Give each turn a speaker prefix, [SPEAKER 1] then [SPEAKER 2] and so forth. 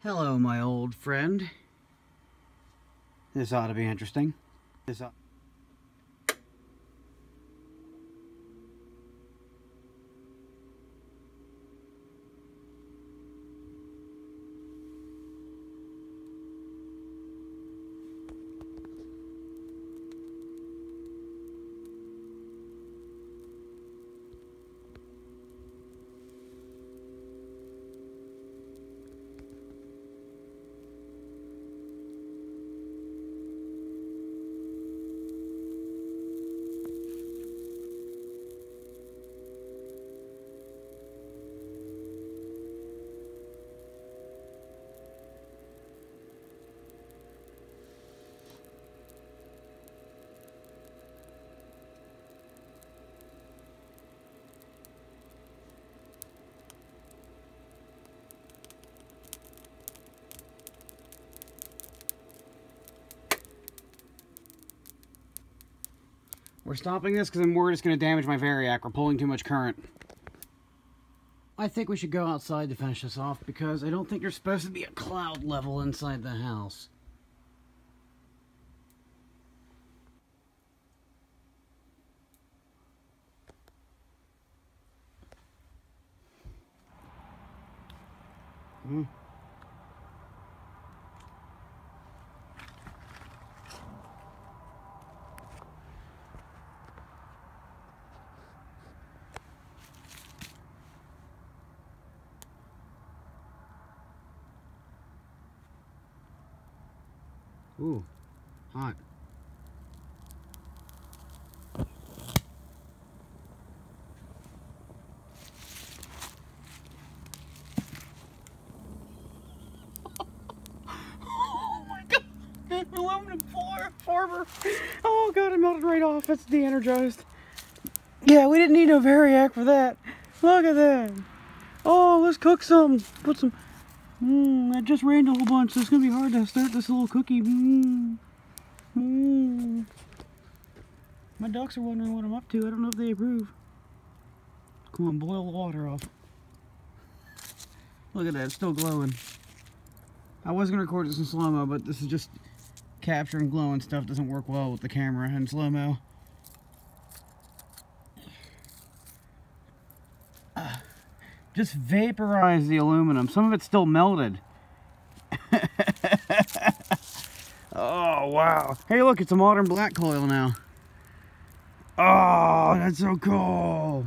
[SPEAKER 1] Hello, my old friend. This ought to be interesting. We're stopping this because I'm worried it's going to damage my variac. We're pulling too much current. I think we should go outside to finish this off because I don't think there's supposed to be a cloud level inside the house. Ooh, hot. Oh my god! Aluminum farmer! Oh god, it melted right off. It's de-energized. Yeah, we didn't need no variac for that. Look at that. Oh, let's cook some. Put some... That just rained a whole bunch, so it's going to be hard to start this little cookie. My ducks are wondering what I'm up to. I don't know if they approve. Come on, boil the water off. Look at that, it's still glowing. I was going to record this in slow-mo, but this is just capturing glowing stuff. Doesn't work well with the camera in slow-mo. Just vaporize the aluminum. Some of it's still melted. Oh, wow. Hey, look, it's a modern black coil now. Oh, that's so cool.